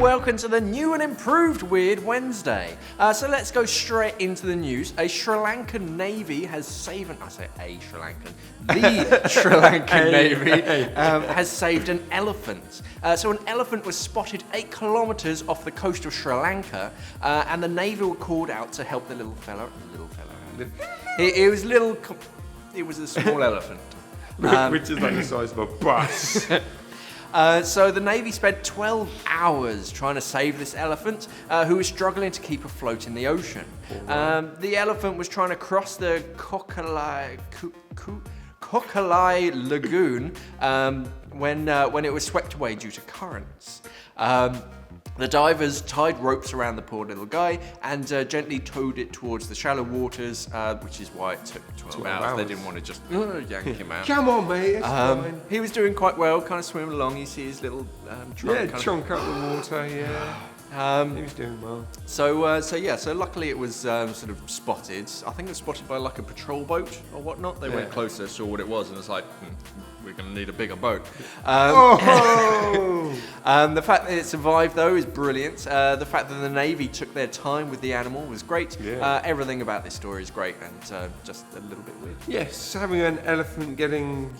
welcome to the new and improved Weird Wednesday. So let's go straight into the news. A Sri Lankan Navy has saved... The Sri Lankan Navy has saved an elephant. So an elephant was spotted 8 kilometres off the coast of Sri Lanka, and the Navy were called out to help the little fella. It was little... It was a small elephant. Which is like the size of a bus. So the Navy spent 12 hours trying to save this elephant, who was struggling to keep afloat in the ocean. The elephant was trying to cross the Kokalai Lagoon when it was swept away due to currents. The divers tied ropes around the poor little guy and gently towed it towards the shallow waters, which is why it took 12 hours. They didn't want to just yank him out. Come on, mate, it's fine. He was doing quite well, kind of swimming along. You see his little trunk. Chunk out the water, yeah. He was doing well. So luckily it was sort of spotted. I think it was spotted by like a patrol boat or whatnot. They went closer, saw what it was, and it's like, we're going to need a bigger boat. The fact that it survived, though, is brilliant. The fact that the Navy took their time with the animal was great. Yeah. Everything about this story is great and just a little bit weird. Yes, having an elephant getting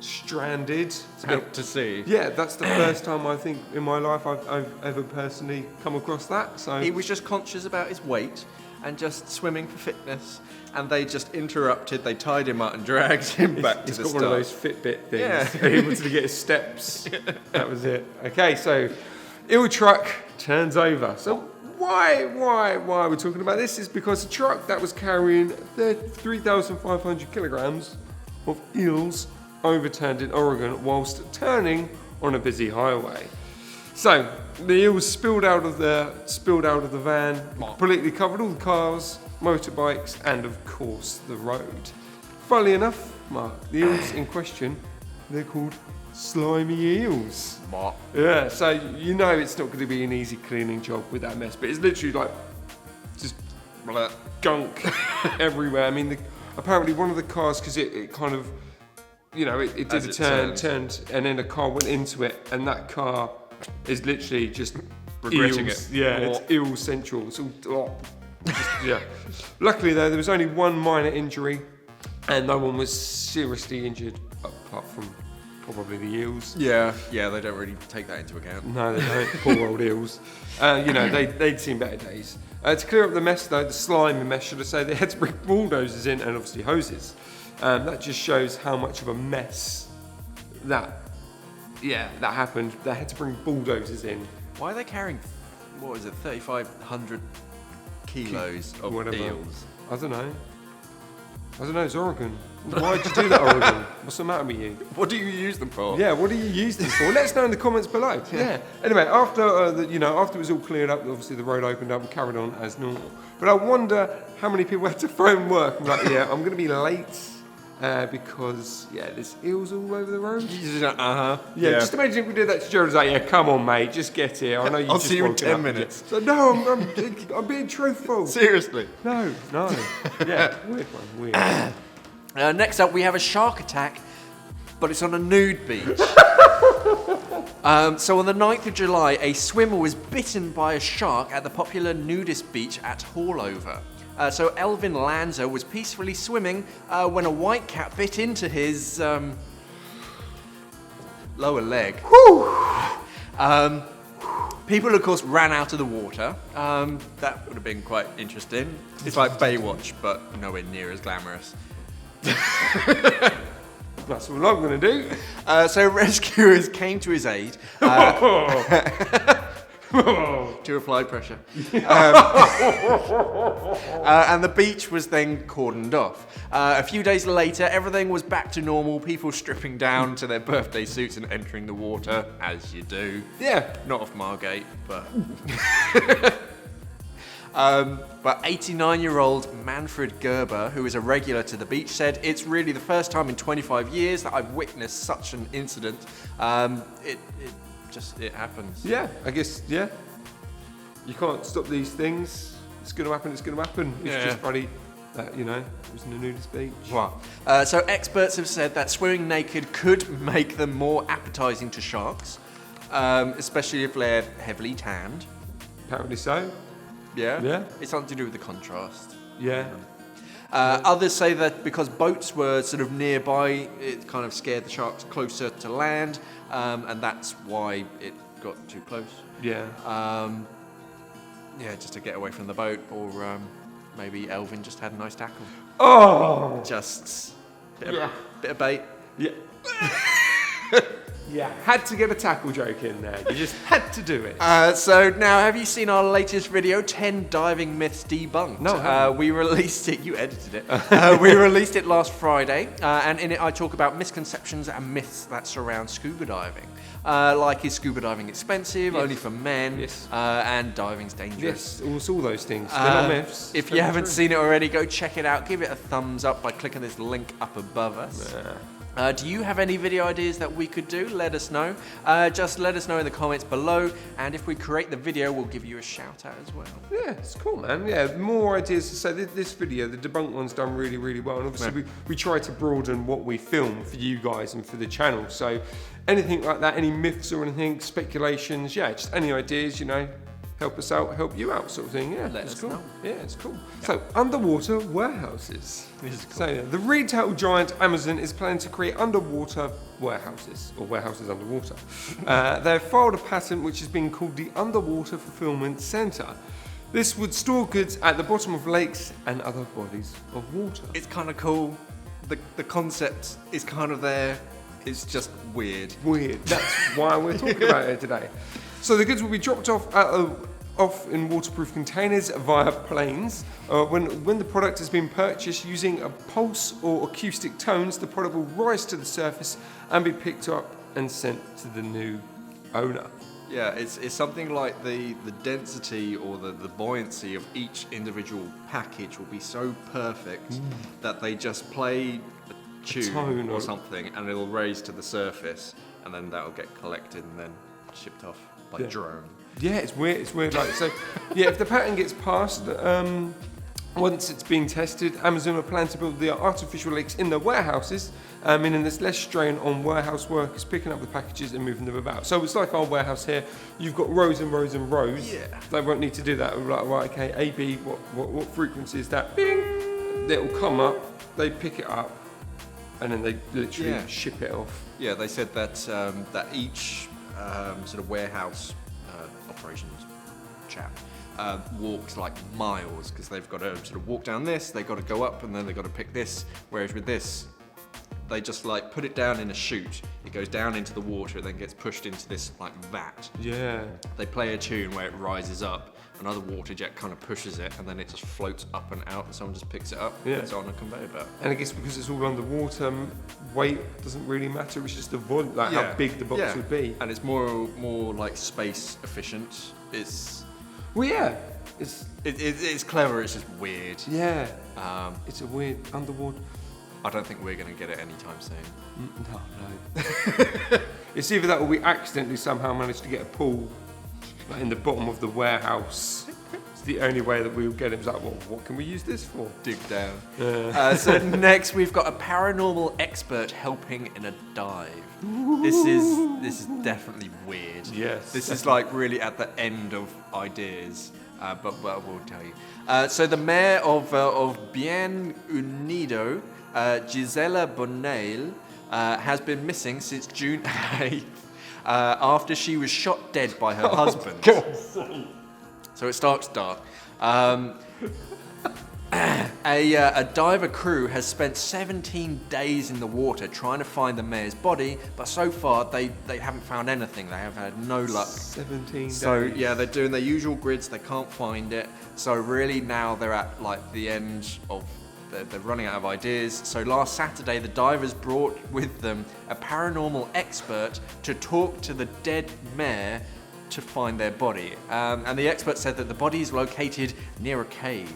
stranded Out to sea. Yeah, that's the first time I think in my life I've ever personally come across that. So He was just conscious about his weight and just swimming for fitness, and they just interrupted. They tied him up and dragged him back to he's the got start. one of those Fitbit things. Yeah. He wanted to get his steps. That was it. Okay, so ill truck turns over. So why are we talking about this? Is because a truck that was carrying 3,500 kilograms of eels overturned in Oregon whilst turning on a busy highway. So the eels spilled out of the van, completely covered all the cars, motorbikes, and of course the road. Funnily enough, Mark, the eels in question, they're called slimy eels. Yeah, so you know it's not going to be an easy cleaning job with that mess, but it's literally like just gunk everywhere. I mean, apparently one of the cars, because it kind of, it did a turn, turned, and then a car went into it, and that car is literally just regretting eels. it. Yeah, it's eel central. It's all, yeah. Luckily though, there was only one minor injury, and no one was seriously injured apart from probably the eels. Yeah, they don't really take that into account. No, they don't. Poor old eels. They'd seen better days. To clear up the mess though, the slimy mess, should I say, they had to bring bulldozers in and obviously hoses. That just shows how much of a mess that happened. They had to bring bulldozers in. Why are they carrying, 3,500 kilos of Whatever. eels? I don't know, it's Oregon. Why'd you do that, Oregon? What's the matter with you? What do you use them for? Yeah, what do you use them for? Let us know in the comments below. Yeah. Anyway, after after it was all cleared up, obviously the road opened up and carried on as normal. But I wonder how many people had to phone work and like, I'm going to be late. Because there's eels all over the road. Just imagine if we did that to Joe. Like, come on, mate, just get here. I know you. I'll just see you in 10 up. minutes. So no, I'm being truthful. Seriously. No. Yeah, weird one. Weird. Next up, we have a shark attack, but it's on a nude beach. So on the 9th of July, a swimmer was bitten by a shark at the popular nudist beach at Hallover. So Elvin Lanza was peacefully swimming when a whitecap bit into his lower leg. People, of course, ran out of the water. That would have been quite interesting. It's like Baywatch, but nowhere near as glamorous. That's all I'm going to do. So rescuers came to his aid. To apply pressure. And the beach was then cordoned off. A few days later, everything was back to normal, people stripping down to their birthday suits and entering the water, as you do. Yeah. Not off Margate, but... But 89-year-old Manfred Gerber, who is a regular to the beach, said, "It's really the first time in 25 years that I've witnessed such an incident. It happens." Yeah, I guess, yeah. You can't stop these things. It's going to happen, It's just funny that, it was in a nudist beach. Wow. So experts have said that swimming naked could make them more appetizing to sharks. especially if they're heavily tanned. Apparently so. Yeah? Yeah. It's something to do with the contrast. Yeah. Others say that because boats were sort of nearby, it kind of scared the sharks closer to land, and that's why it got too close. Yeah. Yeah, just to get away from the boat, or maybe Elvin just had a nice tackle. Oh. Just bit of bait. Yeah. Yeah, had to get a tackle joke in there. You just had to do it. So now, have you seen our latest video, 10 diving myths debunked? No. We released it, you edited it. We released it last Friday, and in it I talk about misconceptions and myths that surround scuba diving. Like, is scuba diving expensive, Yes. only for men, Yes. And diving's dangerous. Yes, it's all those things. They're not myths. If you haven't seen it already, go check it out. Give it a thumbs up by clicking this link up above us. Do you have any video ideas that we could do? Let us know. Just let us know in the comments below, and if we create the video, we'll give you a shout out as well. Yeah, it's cool, man. Yeah, more ideas. So this video, the debunk one's done really, really well. And obviously we try to broaden what we film for you guys and for the channel. So anything like that, any myths or anything, speculations, yeah, just any ideas, you know, help us out, help you out sort of thing. Yeah, Let it's us cool. know. Yeah, it's cool. So, underwater warehouses. This is cool. So, yeah, the retail giant Amazon is planning to create underwater warehouses, or warehouses underwater. They've filed a patent which has been called the Underwater Fulfillment Center. This would store goods at the bottom of lakes and other bodies of water. It's kind of cool. The concept is kind of there. It's just weird. Weird. That's why we're talking about it today. So the goods will be dropped off in waterproof containers via planes. When the product has been purchased using a pulse or acoustic tones, the product will rise to the surface and be picked up and sent to the new owner. Yeah, it's something like the density or the buoyancy of each individual package will be so perfect that they just play a tune tone or or- something, and it'll raise to the surface, and then that'll get collected and then shipped off by drone. Yeah, it's weird. It's weird. Like so, yeah. If the pattern gets passed, once it's been tested, Amazon will plan to build the artificial lakes in the warehouses, meaning there's less strain on warehouse workers picking up the packages and moving them about. So it's like our warehouse here. You've got rows and rows and rows. Yeah. They won't need to do that. We're like, right, okay, AB, what frequency is that? Bing. It'll come up. They pick it up, and then they literally ship it off. Yeah, they said that that each sort of warehouse operations chap walks like miles, because they've got to sort of walk down this, they've got to go up, and then they've got to pick this. Whereas with this, they just like put it down in a chute, it goes down into the water, then gets pushed into this like vat. Yeah. They play a tune where it rises up, another water jet kind of pushes it, and then it just floats up and out, and someone just picks it up and puts it on a conveyor belt. And I guess because it's all underwater, weight doesn't really matter. It's just the volume, like how big the box would be. And it's more like space efficient. Well, yeah. It's clever. It's just weird. Yeah. It's a weird underwater. I don't think we're going to get it anytime soon. No. It's either that or we accidentally somehow managed to get a pool like in the bottom of the warehouse. It's the only way that we'll get it. It's like, well, what can we use this for? Dig down. So next we've got a paranormal expert helping in a dive. This is definitely weird. Yes. This is like really at the end of ideas. But we'll tell you. So the mayor of Bien Unido, Gisela Bonale, has been missing since June 8th after she was shot dead by her husband. So it starts dark. A diver crew has spent 17 days in the water trying to find the mayor's body, but so far they haven't found anything. They have had no luck. 17 days. So yeah, they're doing their usual grids. They can't find it. So really now they're at like the end of. They're running out of ideas. So last Saturday, the divers brought with them a paranormal expert to talk to the dead mayor to find their body. And the expert said that the body is located near a cave.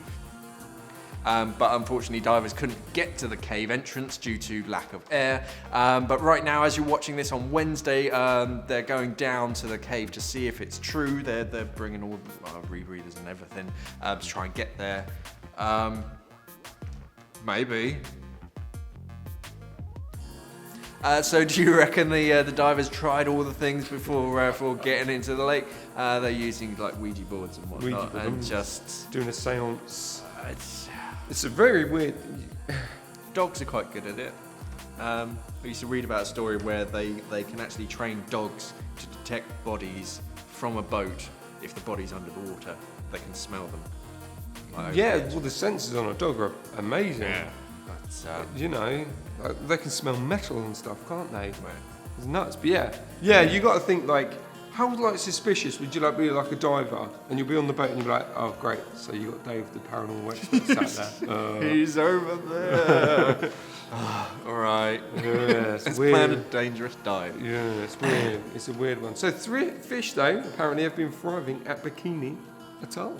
But unfortunately, divers couldn't get to the cave entrance due to lack of air. But right now, as you're watching this on Wednesday, they're going down to the cave to see if it's true. They're bringing all rebreathers and everything to try and get there. Maybe. So do you reckon the divers tried all the things before getting into the lake? They're using like Ouija boards and whatnot, and just doing a séance. It's a very weird. Dogs are quite good at it. I used to read about a story where they can actually train dogs to detect bodies from a boat. If the body's under the water, they can smell them. Like Well, the sensors on a dog are amazing. Yeah. But, you know, they can smell metal and stuff, can't they? It's nuts. But you got to think like, how like suspicious would you like be like a diver and you'll be on the boat and you'll be like, oh great, so you got Dave the paranormal expert sat there. He's over there. All right. Yeah, it's Let's weird. plan a dangerous dive. Yeah, it's weird. It's a weird one. So fish though apparently have been thriving at Bikini Atoll.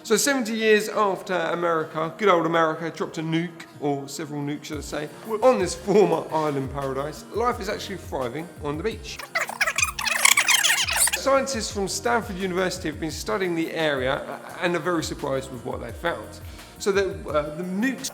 So 70 years after America, good old America, dropped a nuke, or several nukes should I say, on this former island paradise, life is actually thriving on the beach. Scientists from Stanford University have been studying the area and are very surprised with what they found. So the nukes...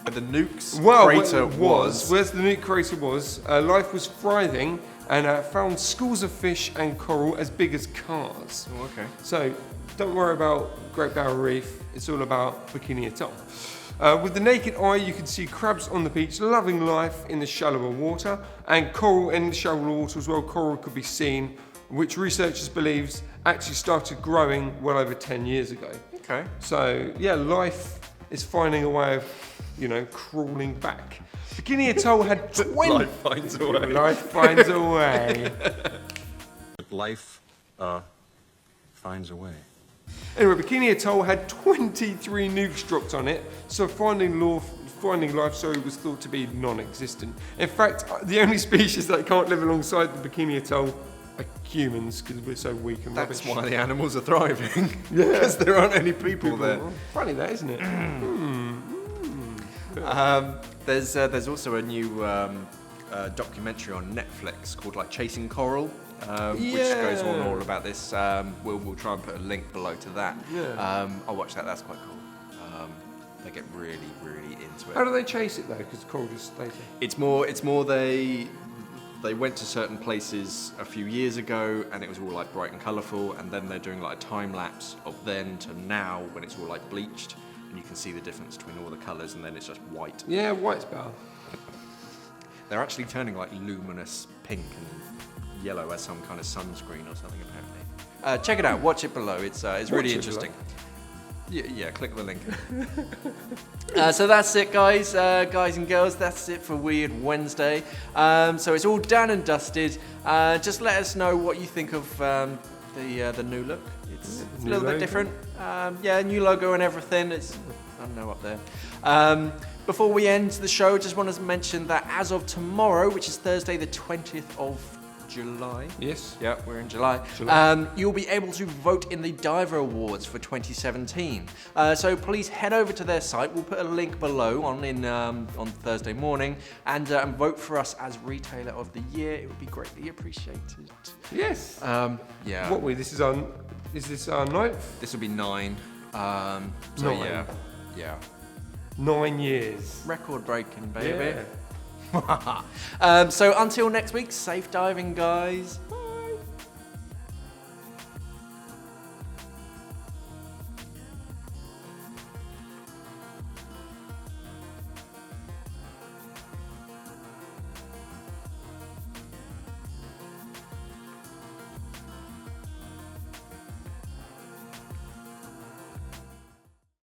The nuke's crater was... Where's the nuke crater was, life was thriving and found schools of fish and coral as big as cars. Oh, okay. So don't worry about Great Barrier Reef, it's all about Bikini Atoll. With the naked eye, you can see crabs on the beach loving life in the shallower water, and coral in the shallower water as well. Coral could be seen, which researchers believe actually started growing well over 10 years ago. Okay. So yeah, life is finding a way of, crawling back. Bikini Atoll had 20... Life finds a way. Life finds a way. Life finds a way. Anyway, Bikini Atoll had 23 nukes dropped on it, so finding life was thought to be non-existent. In fact, the only species that can't live alongside the Bikini Atoll are humans, because we're so weak and That's rubbish. why the animals are thriving. Because there aren't any people there. Funny that, isn't it? There's also a new documentary on Netflix called like Chasing Coral, which goes on all about this. We'll try and put a link below to that. Yeah. I'll watch that. That's quite cool. They get really, really into it. How do they chase it though? Because coral just stays there. It's more they went to certain places a few years ago and it was all like bright and colourful, and then they're doing like a time lapse of then to now when it's all like bleached. And you can see the difference between all the colours, and then it's just white. Yeah, white's better. They're actually turning like luminous pink and yellow as some kind of sunscreen or something apparently. Check it out, watch it below, it's really interesting. Yeah, click the link. So that's it guys and girls, that's it for Weird Wednesday. So it's all done and dusted. Just let us know what you think of the new look. It's a little bit different. New logo and everything. It's, I don't know, up there. Before we end the show, just want to mention that as of tomorrow, which is Thursday the 20th of July. Yes. Yeah, we're in July. You'll be able to vote in the Diver Awards for 2017. So please head over to their site. We'll put a link below on Thursday morning and vote for us as Retailer of the Year. It would be greatly appreciated. Yes. Yeah. What is this our 9th? This will be 9. So 9. yeah. 9 years. Record breaking, baby. Yeah. So until next week, safe diving, guys.